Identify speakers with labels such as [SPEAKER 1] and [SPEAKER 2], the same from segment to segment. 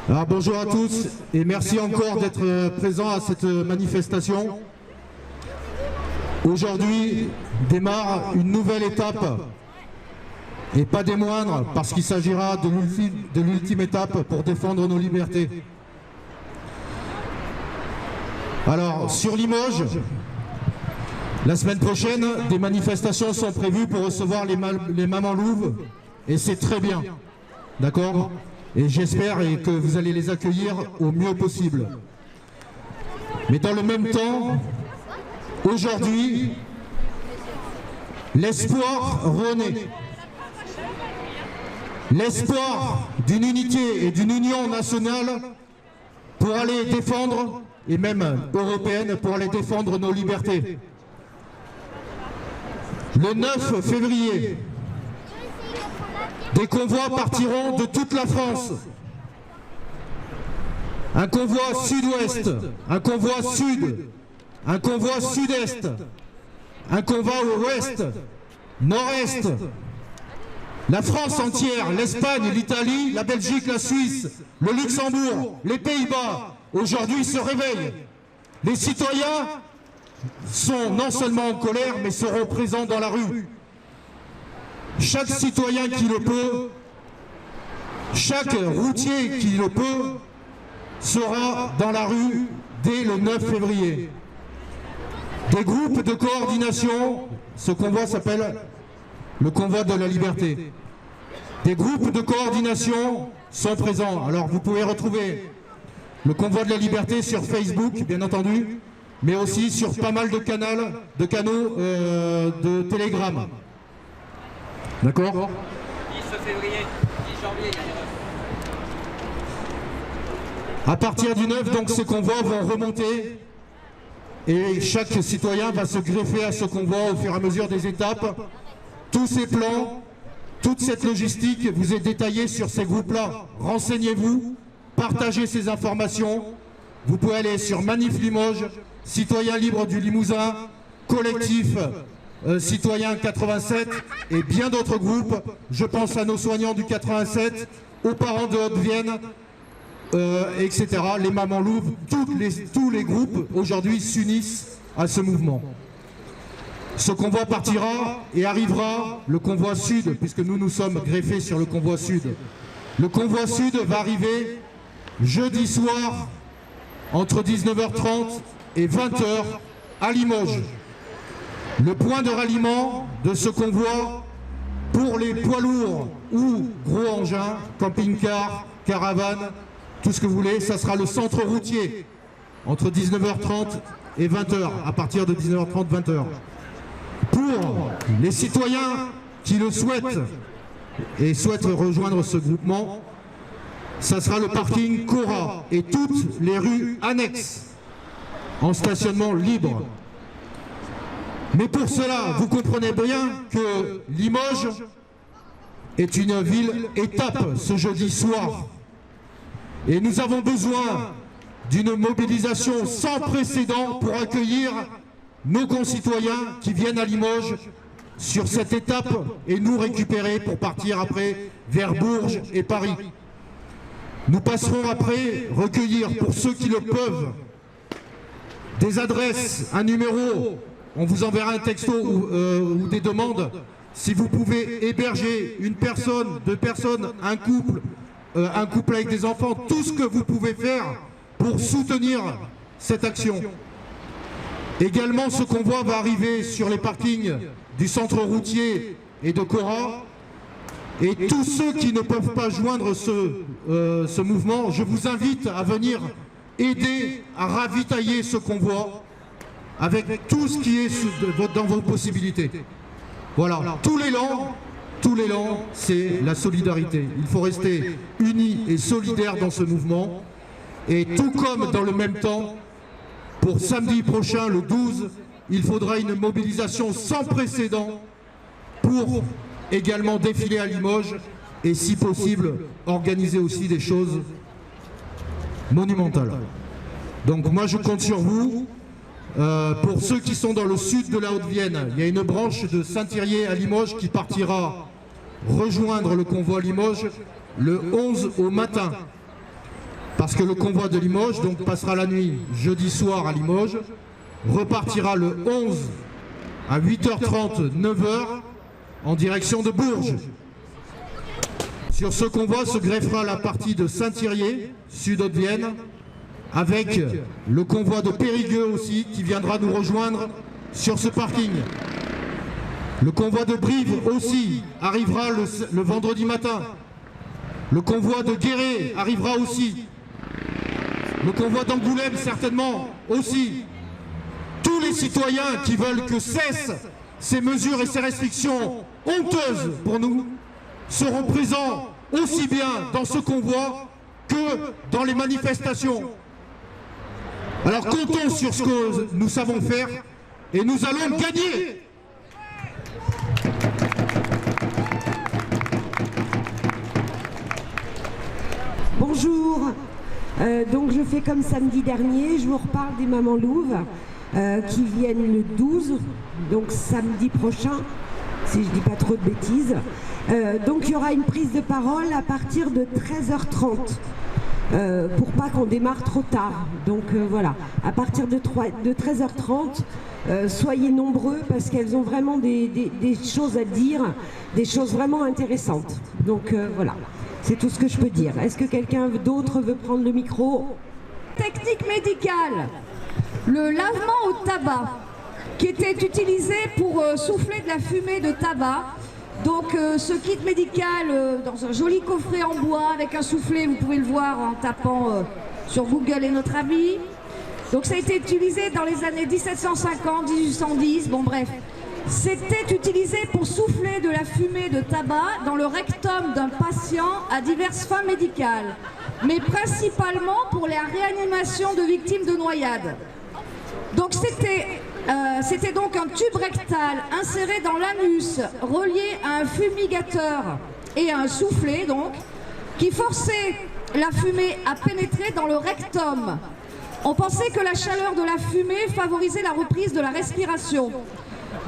[SPEAKER 1] Alors, bonjour à tous et merci encore d'être présents à cette manifestation. Aujourd'hui démarre une nouvelle étape et pas des moindres parce qu'il s'agira de l'ultime étape pour défendre nos libertés. Alors sur Limoges, la semaine prochaine, des manifestations sont prévues pour recevoir les mamans louves et c'est très bien, d'accord ? Et j'espère que vous allez les accueillir au mieux possible. Mais dans le même temps, aujourd'hui, l'espoir renaît. L'espoir d'une unité et d'une union nationale pour aller défendre, et même européenne, pour aller défendre nos libertés. Le 9 février, des convois partiront de toute la France. Un convoi sud-ouest, un convoi sud, un convoi sud-est, un convoi ouest, nord-est. La France entière, l'Espagne, l'Italie, la Belgique, la Suisse, le Luxembourg, les Pays-Bas, aujourd'hui se réveillent. Les citoyens sont non seulement en colère, mais seront présents dans la rue. Chaque citoyen qui le peut, chaque routier qui le peut, sera dans la rue dès le 9 février. Des groupes de coordination, ce convoi s'appelle le convoi de la liberté. Des groupes de coordination sont présents. Alors vous pouvez retrouver le convoi de la liberté sur Facebook, bien entendu, mais aussi sur pas mal de canaux de Telegram. D'accord ?
[SPEAKER 2] 10 février, 10 janvier, il y a une...
[SPEAKER 1] À partir du 9, donc, ces convois vont remonter et chaque citoyen va se greffer à ce convoi au fur et à mesure des étapes. Tous ces plans, toute cette logistique vous est détaillée sur ces groupes-là. Renseignez-vous, partagez ces informations. Vous pouvez aller sur Manif Limoges, Citoyens libres du Limousin, Collectif Citoyens 87 et bien d'autres groupes. Je pense à nos soignants du 87, aux parents de Haute-Vienne, etc. Les mamans louves, tous les groupes aujourd'hui s'unissent à ce mouvement. Ce convoi partira et arrivera le convoi sud, puisque nous sommes greffés sur le convoi sud. Le convoi sud va arriver jeudi soir entre 19h30 et 20h à Limoges. Le point de ralliement de ce convoi pour les poids lourds ou gros engins, camping-cars, caravanes, tout ce que vous voulez, ça sera le centre routier entre 19h30 et 20h, à partir de 19h30, 20h. Pour les citoyens qui le souhaitent et souhaitent rejoindre ce groupement, ça sera le parking Cora et toutes les rues annexes en stationnement libre. Mais pour cela, vous comprenez bien que Limoges est une ville-étape ce jeudi soir. Et nous avons besoin d'une mobilisation sans précédent pour accueillir nos concitoyens qui viennent à Limoges sur cette étape et nous récupérer pour partir après vers Bourges et Paris. Nous passerons après recueillir, pour ceux qui le peuvent, des adresses, un numéro. On vous enverra un texto ou des demandes. Si vous pouvez héberger une personne, deux personnes, un couple avec des enfants, tout ce que vous pouvez faire pour soutenir cette action. Également, ce convoi va arriver sur les parkings du centre routier et de Cora. Et tous ceux qui ne peuvent pas joindre ce mouvement, je vous invite à venir aider à ravitailler ce convoi avec tout ce qui est dans vos possibilités. Voilà, tout l'élan, c'est la solidarité. Il faut rester unis et solidaires dans ce mouvement. Et tout comme dans le même temps, pour samedi prochain, le 12, il faudra une mobilisation sans précédent pour également défiler à Limoges et, si possible, organiser aussi des choses monumentales. Donc moi, je compte sur vous. Pour ceux qui sont dans le sud de la Haute-Vienne, il y a une branche de Saint-Thirier à Limoges qui partira rejoindre le convoi Limoges le 11 au matin. parce que le convoi de Limoges donc, passera la nuit jeudi soir à Limoges, repartira le 11 à 8h30, 9h en direction de Bourges. Sur ce convoi se greffera la partie de Saint-Thirier, sud-Haute-Vienne, avec le convoi de Périgueux aussi qui viendra nous rejoindre sur ce parking. Le convoi de Brive aussi arrivera le vendredi matin. Le convoi de Guéret arrivera aussi. Le convoi d'Angoulême certainement aussi. Tous les citoyens qui veulent que cessent ces mesures et ces restrictions honteuses pour nous seront présents aussi bien dans ce convoi que dans les manifestations. Alors comptons sur ce que nous savons faire et nous allons gagner.
[SPEAKER 3] Bonjour, donc je fais comme samedi dernier, je vous reparle des Mamans Louves qui viennent le 12, donc samedi prochain, si je dis pas trop de bêtises. Donc il y aura une prise de parole à partir de 13h30. Pour pas qu'on démarre trop tard. Donc voilà, à partir de 13h30, soyez nombreux parce qu'elles ont vraiment des choses à dire, des choses vraiment intéressantes. Donc voilà, c'est tout ce que je peux dire. Est-ce que quelqu'un d'autre veut prendre le micro?
[SPEAKER 4] Technique médicale, le lavement au tabac qui était utilisé pour souffler de la fumée de tabac. Donc ce kit médical dans un joli coffret en bois avec un soufflet, vous pouvez le voir en tapant sur Google et notre ami. Donc ça a été utilisé dans les années 1750, 1810, bon bref. C'était utilisé pour souffler de la fumée de tabac dans le rectum d'un patient à diverses fins médicales, mais principalement pour la réanimation de victimes de noyade. Donc c'était donc un tube rectal inséré dans l'anus, relié à un fumigateur et à un soufflet, donc, qui forçait la fumée à pénétrer dans le rectum. On pensait que la chaleur de la fumée favorisait la reprise de la respiration.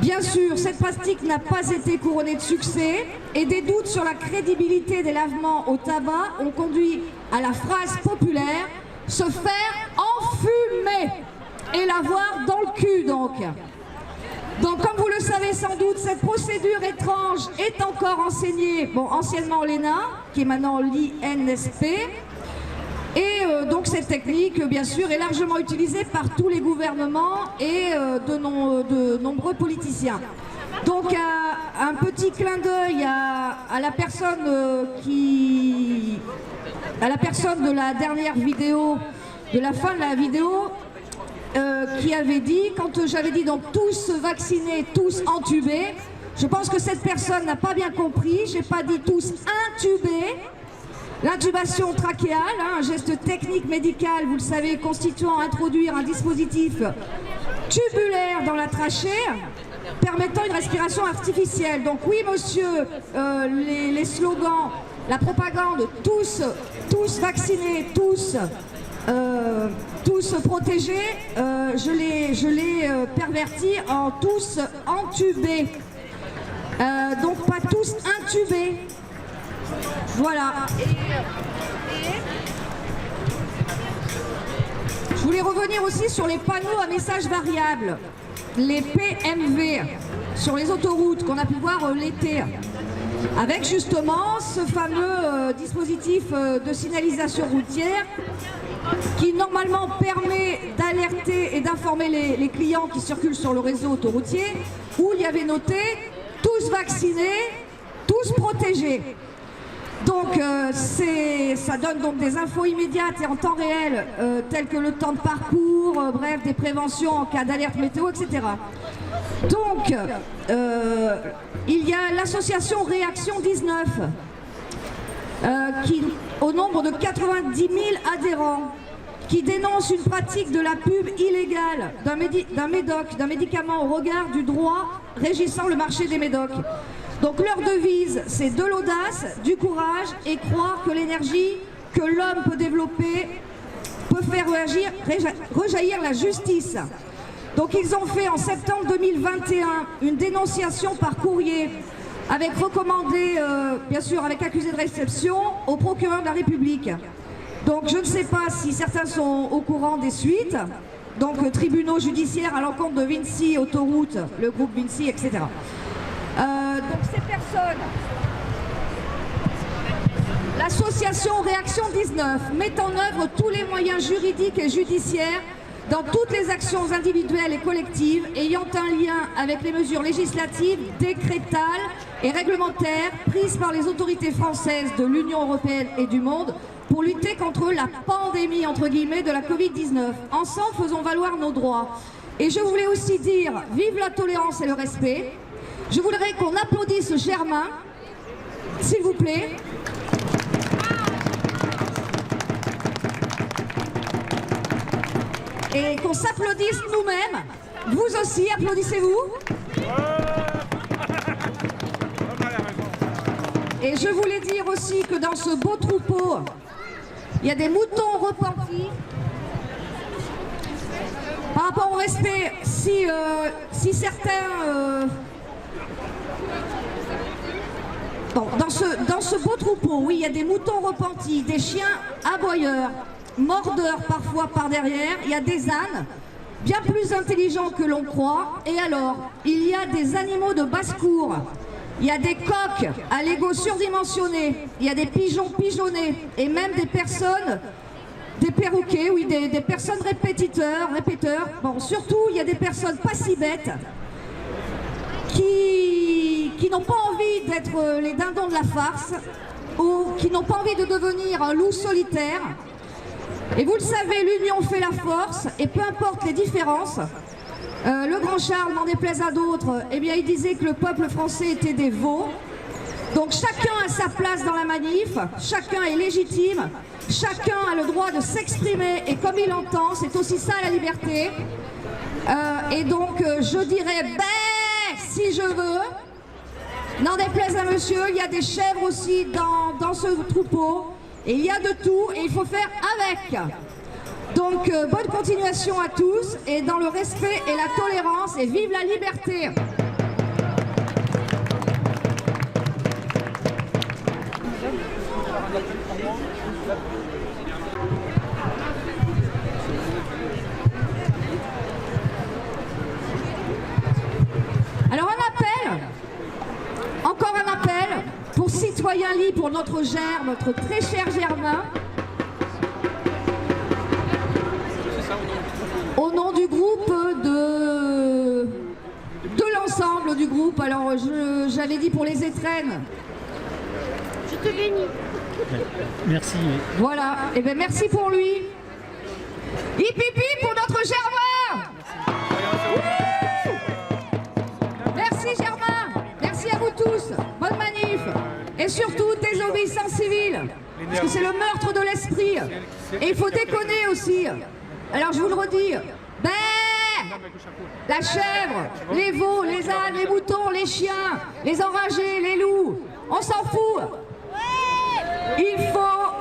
[SPEAKER 4] Bien sûr, cette pratique n'a pas été couronnée de succès et des doutes sur la crédibilité des lavements au tabac ont conduit à la phrase populaire « se faire enfumer ». Et l'avoir dans le cul, donc. Donc, comme vous le savez sans doute, cette procédure étrange est encore enseignée, bon, anciennement l'ENA, qui est maintenant l'INSP. Et donc, cette technique, bien sûr, est largement utilisée par tous les gouvernements et de nombreux politiciens. Donc, un petit clin d'œil à la personne de la dernière vidéo, de la fin de la vidéo, qui avait dit, quand j'avais dit donc tous vaccinés, tous entubés, je pense que cette personne n'a pas bien compris, j'ai pas dit tous intubés. L'intubation trachéale, un geste technique médical, vous le savez, constituant introduire un dispositif tubulaire dans la trachée, permettant une respiration artificielle. Donc oui monsieur, les slogans, la propagande, tous vaccinés, tous protégés, je l'ai perverti en tous entubés. Donc pas tous intubés. Voilà. Je voulais revenir aussi sur les panneaux à messages variables, les PMV, sur les autoroutes qu'on a pu voir l'été. Avec justement ce fameux dispositif de signalisation routière qui normalement permet d'alerter et d'informer les clients qui circulent sur le réseau autoroutier, où il y avait noté « tous vaccinés, tous protégés ». Donc ça donne donc des infos immédiates et en temps réel, telles que le temps de parcours, bref, des préventions en cas d'alerte météo, etc. Donc, il y a l'association Réaction 19, qui, au nombre de 90 000 adhérents, qui dénonce une pratique de la pub illégale d'un médoc, d'un médicament au regard du droit régissant le marché des médocs. Donc leur devise, c'est de l'audace, du courage et croire que l'énergie que l'homme peut développer peut faire rejaillir la justice. Donc ils ont fait en septembre 2021 une dénonciation par courrier avec recommandé, bien sûr avec accusé de réception, au procureur de la République. Donc je ne sais pas si certains sont au courant des suites. Donc tribunaux judiciaires à l'encontre de Vinci Autoroute, le groupe Vinci, etc. Donc ces personnes, l'association Réaction 19 met en œuvre tous les moyens juridiques et judiciaires dans toutes les actions individuelles et collectives ayant un lien avec les mesures législatives, décrétales et réglementaires prises par les autorités françaises de l'Union européenne et du monde pour lutter contre la pandémie, entre guillemets, de la Covid-19. Ensemble, faisons valoir nos droits. Et je voulais aussi dire, vive la tolérance et le respect. Je voudrais qu'on applaudisse Germain, s'il vous plaît. Et qu'on s'applaudisse nous-mêmes. Vous aussi, applaudissez-vous. Et je voulais dire aussi que dans ce beau troupeau, il y a des moutons repentis. Par rapport au respect, si certains... Bon, dans ce beau troupeau, oui, il y a des moutons repentis, des chiens aboyeurs, mordeurs parfois par derrière, il y a des ânes, bien plus intelligents que l'on croit. Et alors, il y a des animaux de basse-cour, il y a des coqs à l'ego surdimensionné, il y a des pigeons pigeonnés, et même des personnes, des perroquets, oui, des personnes répéteurs. Bon, surtout, il y a des personnes pas si bêtes qui n'ont pas envie d'être les dindons de la farce ou qui n'ont pas envie de devenir un loup solitaire. Et vous le savez, l'union fait la force, et peu importe les différences. Le grand Charles, n'en déplaise à d'autres, eh bien, il disait que le peuple français était des veaux. Donc chacun a sa place dans la manif, chacun est légitime, chacun a le droit de s'exprimer et comme il entend, c'est aussi ça la liberté. Et donc je dirais, ben, si je veux, n'en déplaise à monsieur, il y a des chèvres aussi dans ce troupeau. Et il y a de tout et il faut faire avec. Donc bonne continuation à tous et dans le respect et la tolérance et vive la liberté. Alors encore un appel pour Citoyens Libres, pour notre très cher Germain, au nom du groupe de l'ensemble du groupe. Alors j'avais dit pour les étrennes.
[SPEAKER 5] Je te bénis. Merci.
[SPEAKER 4] Voilà, et bien merci pour lui. Hip hip hip pour notre Germain. Merci Germain, merci à vous tous, bonne manif. Et surtout désobéissance civile, parce que c'est le meurtre de l'esprit. Et il faut déconner aussi. Alors je vous le redis, ben, la chèvre, les veaux, les ânes, les moutons, les chiens, les enragés, les loups, on s'en fout.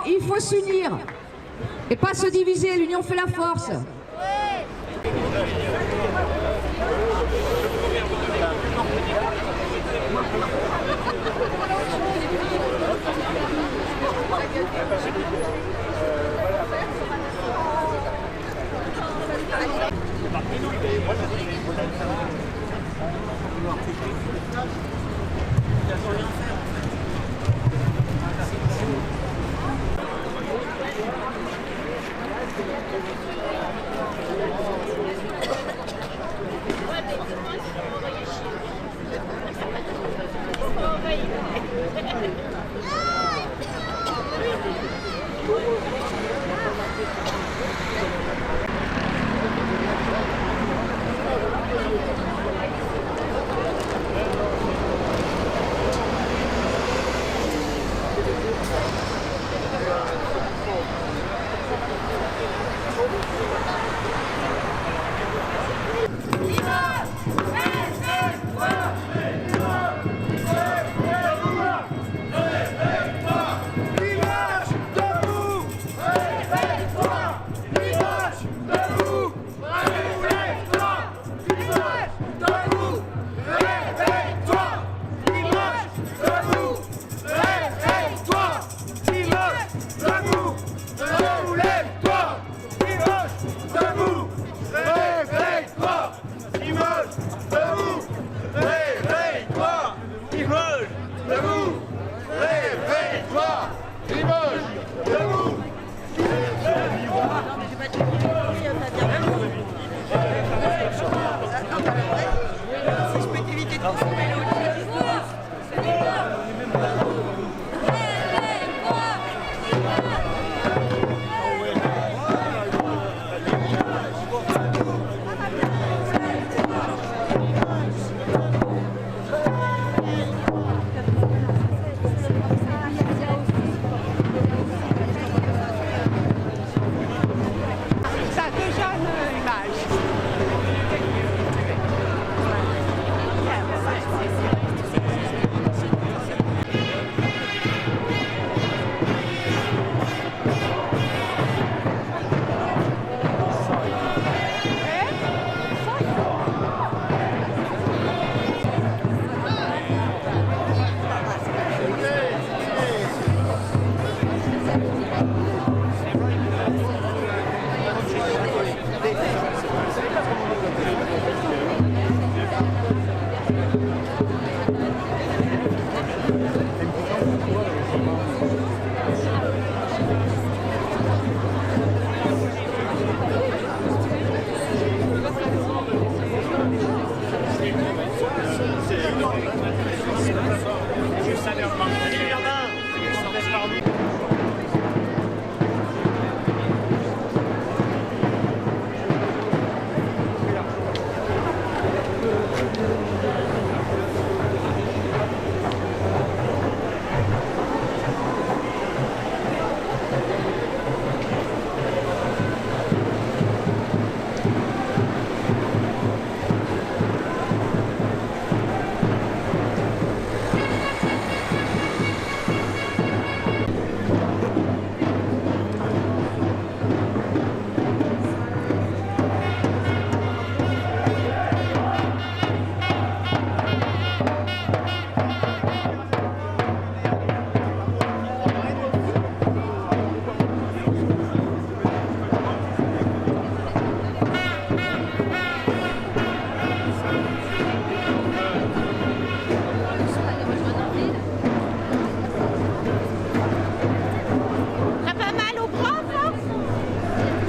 [SPEAKER 4] Il faut s'unir et pas se diviser, l'union fait la force.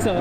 [SPEAKER 5] Ça va.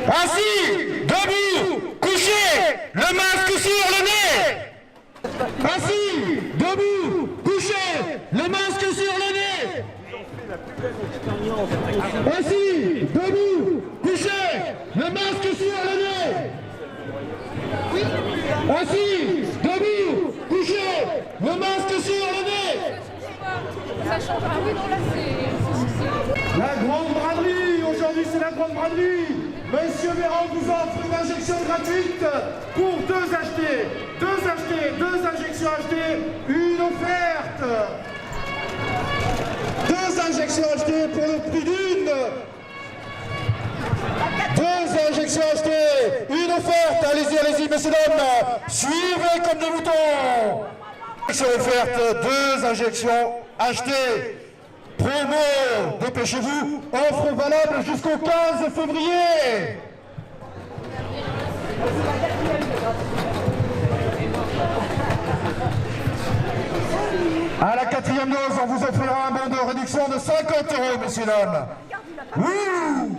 [SPEAKER 1] Assis, debout, couché, le masque sur le nez. Assis, debout, couché, le masque sur le nez. Assis, debout, couché, le masque sur le nez. Assis, debout, couché, le masque sur le nez.
[SPEAKER 6] Ça changera, oui, non, là c'est...
[SPEAKER 1] La grande braderie, aujourd'hui c'est la grande braderie. Monsieur Véran vous offre une injection gratuite pour deux achetés. Deux injections achetées, une offerte. Deux injections achetées pour le prix d'une. Deux injections achetées, une offerte. Allez-y, messieurs dames. Suivez comme des moutons. Injection offerte, deux injections achetées. Promo, dépêchez-vous, offre valable jusqu'au 15 février. À la quatrième dose, on vous offrira un bon de réduction de 50 €, messieurs dames. Wouh!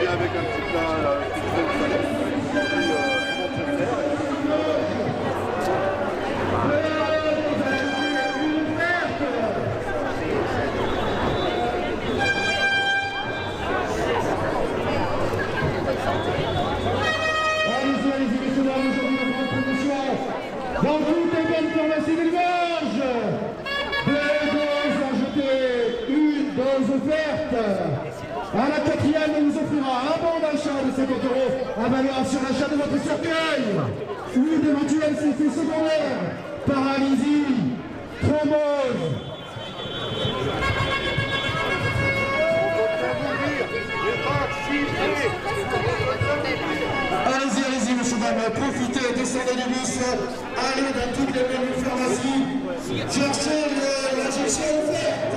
[SPEAKER 7] vient avec un petit plat,
[SPEAKER 1] Allez-y, messieurs, dames, aujourd'hui la grande promotion dans toutes les bonnes pharmacies d'élevage. 2 doses ajoutées, 1 dose offerte. À la 4e, on vous offrira un bon d'achat de 50 € à valoir sur l'achat de votre cercueil. Ou d'éventuels effets secondaires, paralysie, thrombose. Allez-y, monsieur, dame, profitez, descendez du bus, allez dans toutes les bonnes pharmacies, cherchez l'injection offerte.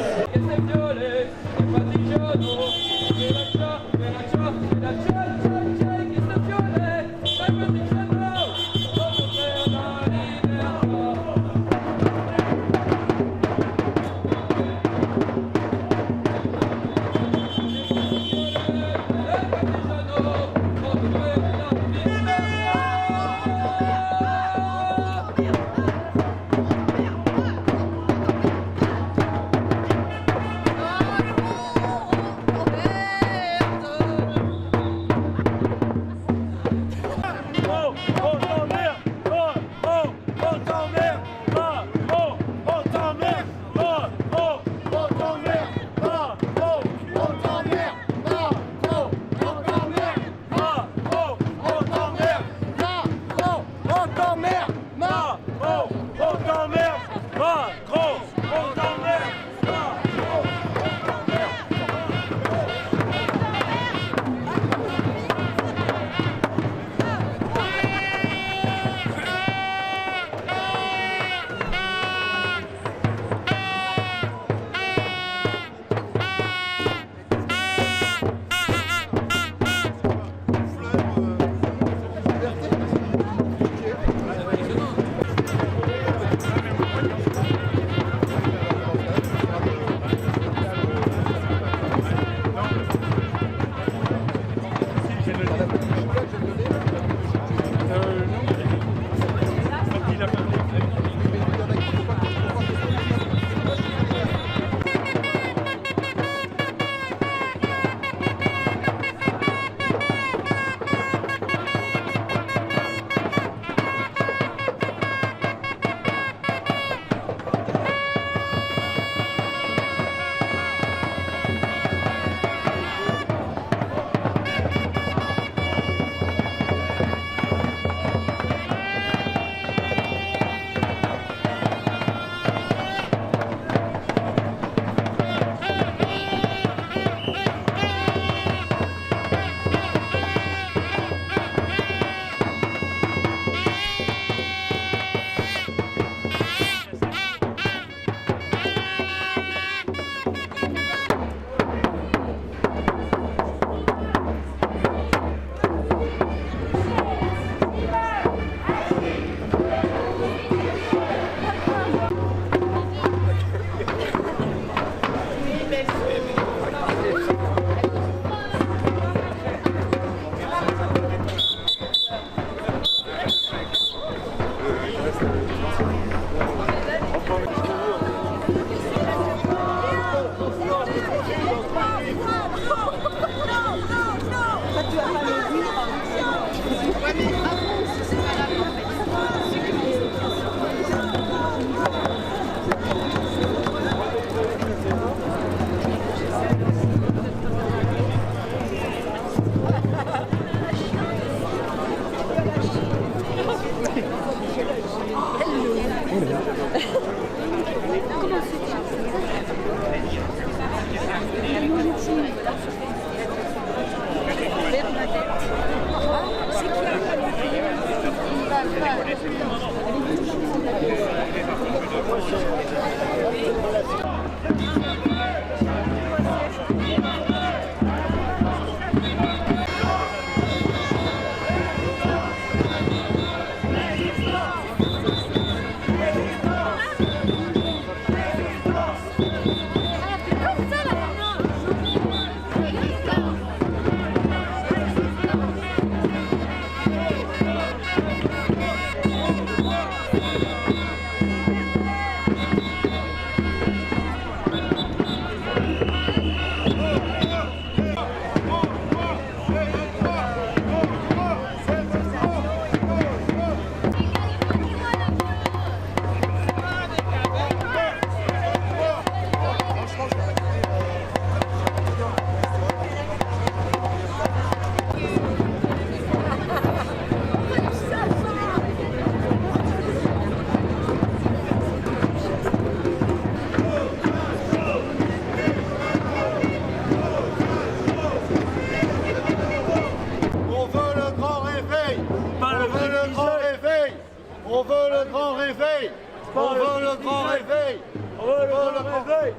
[SPEAKER 7] réveil. On veut le grand réveil. On veut le grand réveil.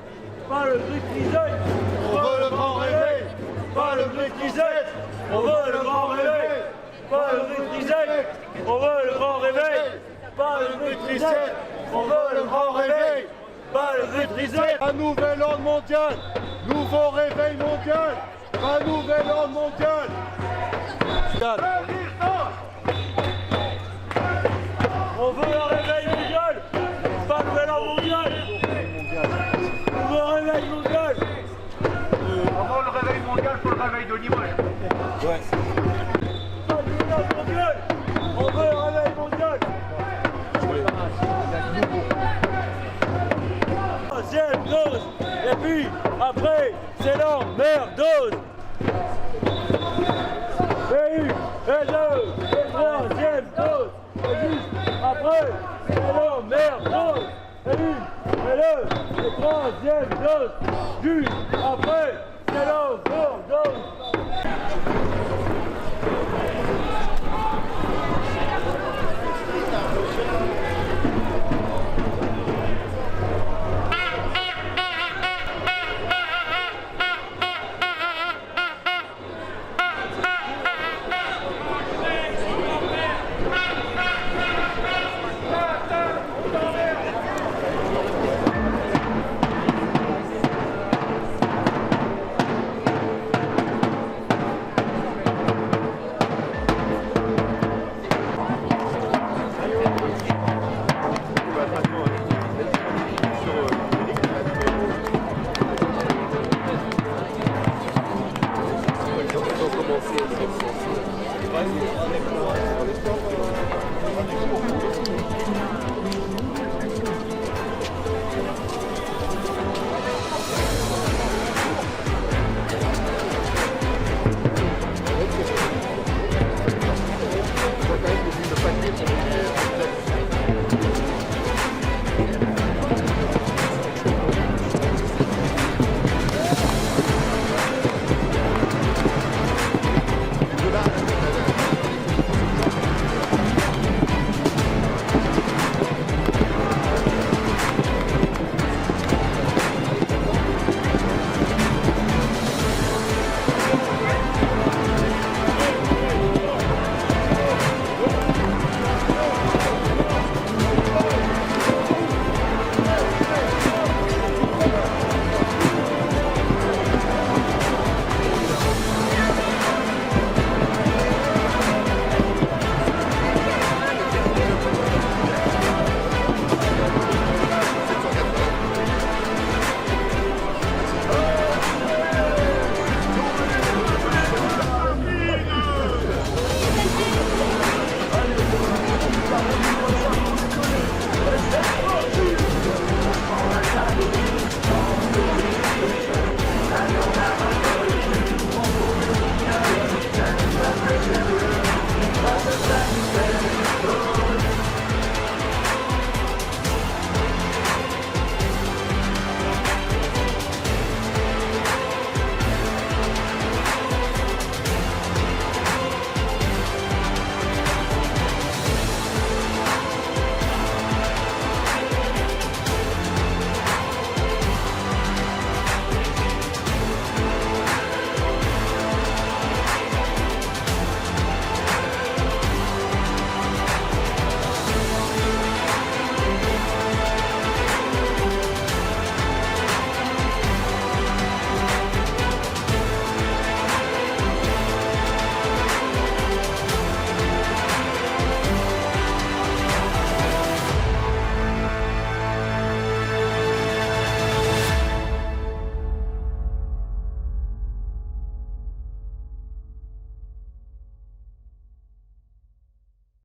[SPEAKER 7] Pas le truc qui on veut le grand réveil. Pas le truc qui on veut le grand réveil. Pas le truc qui on veut le grand réveil. Pas le truc qui on veut le grand réveil. Pas le truc qui un nouvel ordre mondial. Nouveau réveil mondial. Un nouvel ordre mondial. On veut un réveil mondial. Pas un nouvel ordre mondial. On veut un réveil mondial.
[SPEAKER 2] On veut le réveil mondial pour le réveil de Limoges.
[SPEAKER 7] Ouais. Pas un nouvel ordre mondial. On veut un réveil mondial. Troisième dose. Et puis après, c'est l'emmerdose. Et une, et deux, et troisième dose. Et juste après, c'est l'emmerdose. Et une, et deux, et troisième dose. Juste après, c'est l'emmerdose.
[SPEAKER 2] Vas-y.